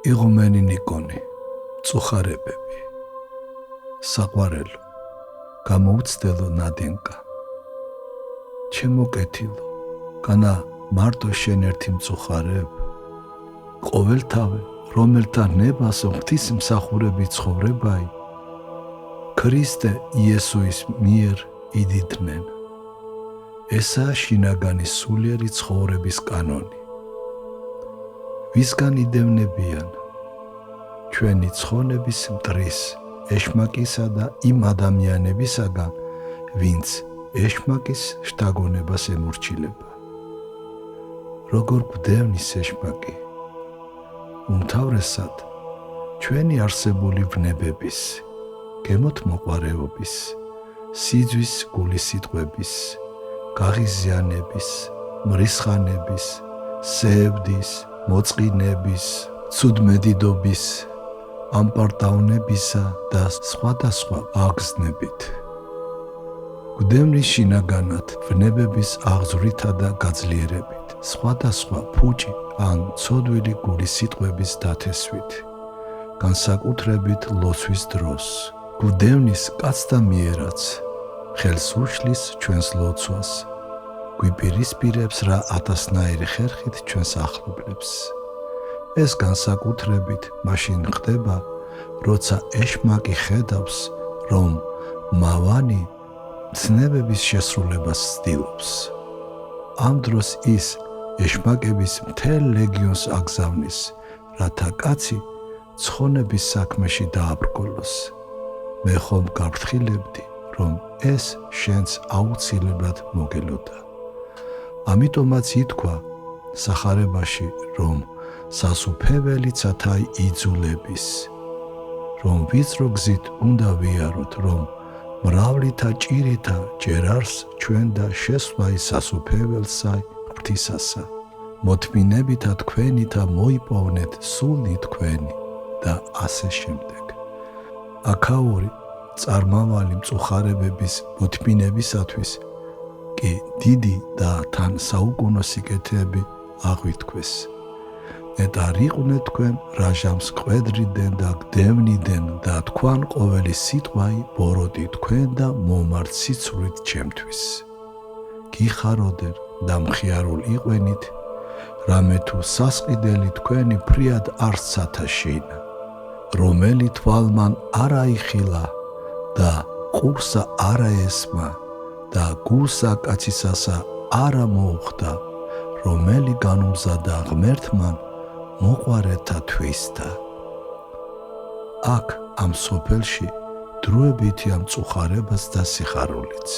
იღუმენი ნიკონი, წუხარებები, საყვარელო, გამოუცდელო ნადენკა, ჩემო კეთილო, განა მარტო შენ ერთი მწუხარებ, ყოველთავე, რომელთა ნებასო ღვთისმსახურები ცხოვრებაი, ქრისტე იესუის მიერ იდიდნენ. ესაა შინაგანი სულიერი ცხოვრების კანონი. ვისგან იდევნებიან ჩვენი ცხონების მტრის ეშმაკისა და იმ ადამიანებისაგან, ვინც ეშმაკის შთაგონებას ემორჩილება. როგორ გვდევნის ეშმაკი? უმთავრესად ჩვენი არსებული ვნებების, გემოთმოყვარეობის, სიძვის გულისიტყვების, გაღიზიანების, მრისხანების, სევდის, მოწყინების, ცუდმედიდობის, ამპარტავნებისა და სხვადასხვა აღგზნებით. გვდევნის შინაგანად ვნებების აღძვრითა და გაძლიერებით, სხვადასხვა ფუჭი ან ცოდვილი გულისიტყვების დათესვით, განსაკუთრებით ლოცვის დროს. გვდევნის კაცთა მიერაც ხელს უშლის ჩვენს ლოცვას, გვიპირისპირებს რა ათასნაირი ხერხით ჩვენს ახლობლებს. ეს განსაკუთრებით მაშინ ხდება, როცა ეშმაკი ხედავს, რომ მავანი ცნებების შესრულებას ცდილობს. ამ დროს ის ეშმაკების მთელ ლეგიონს აგზავნის, რათა კაცი ცხონების საქმეში დააბრკოლოს. მე ხომ გავფრთხილებდი, რომ ეს შენს აუცილებლად მოგელოდა. ამიტომაც ითქვა სახარებაში, რომ სასუფეველიცათა იძულების, რომ ვიწრო გზით უნდა ვიაროთ, რომ მრავლითა ჭირითა ჯერ არს ჩვენ და შესვლა სასუფეველსა ღვთისასა. მოთმინებითა თქვენითა მოიპოვნეთ სული თქვენი და ასე შემდეგ. აქაური წარმავალი მწუხარებების მოთმინებისათვის კი დიდი და თან საუკუნო სიკეთეები აღვითქვეს. ეტარიყვნენ თქვენ რაჟამს ყვედრიდან და გდევნიდან და თქვან ყოველი სიტყვაი ბოროტი თქვენ და მომართ სიცრუით ჩემთვის. გიხაროდერ და მხიარულ იყვენით, რამე თუ სასყიდელი თქვენი ფრიად არ სათაშინა, რომელი თვალმან არ აიხილა და ყურსა არ აესმა და გულსა კაცისასა არ მოუხდა, რომელი განუმზადა ღმერთმან მოყვარეთა თვისთა. აქ ამ სოფელში დროებითი ამ მწუხარებას და სიხარულიც.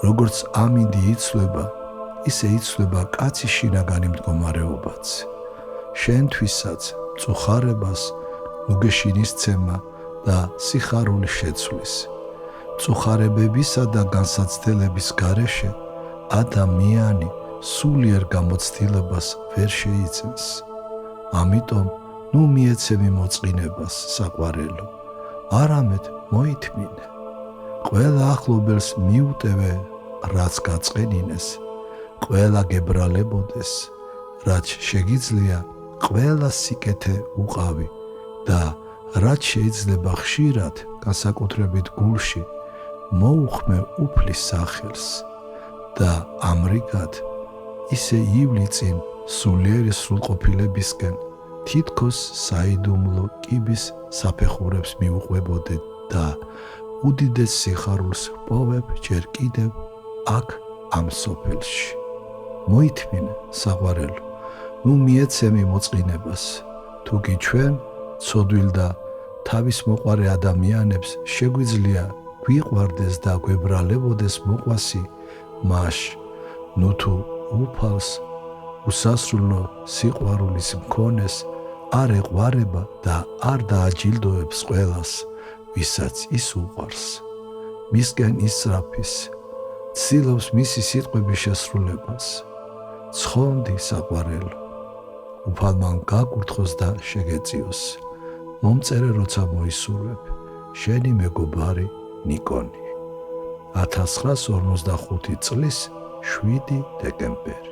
როგორც ამინდი იცვლება, ისე იცვლება კაცის შინაგანი მდგომარეობაც. შენთვისაც მწუხარებას ნუგეშინისცემა და სიხარული შეცვლის. მწუხარებებისა და განსაცდელების გარეშე ადამიანი სულიერ გამოცდილებას ვერ შეიძენს. ამიტომ ნუ მიეცემი მოწყინებას, საყვარელო, არამედ მოითმინე. ყველა ახლობელს მიუტევე, რაც გაწყენინეს, ყველა გებრალებოდეს, რაც შეგიძლია, ყველა სიკეთე უყავი და რაც შეიძლება ხშირად, განსაკუთრებით გულში, მოუხმე უფლის სახელს და ამრიგად ისე ივლი წინ სულიერი სრულყოფილებისკენ, თითქოს საიდუმლო კიბის საფეხურებს მიუყვებოდე და უდიდეს სიხარულს პოვებ ჯერ კიდევ აქ ამ სოფელში. მოითმინე, საყვარელო, ნუ მიეცემი მოწყინებას, თუ კი ჩვენ ცოდვილ და თავის მოყვარე ადამიანებს შეგვიძლია გვიყვარდეს და გვებრალებოდეს მოყვასი, მაშ ნუ თუ უფალს უსასრულო სიყვარულის მქონეს არ ეყვარება და არ დააჯილდოებს ყველას, ვისაც ის უყვარს. მისკენ ისწრაფის, ცდილობს მისი სიტყვების შესრულებას. ცხონდი, საყვარელო, უფალმან გაკურთხოს და შეგეწიოს. მომწერე როცა მოისურვებ, შენი მეგობარი ნიკონი. 1945 წლის 7 დეკემბერი.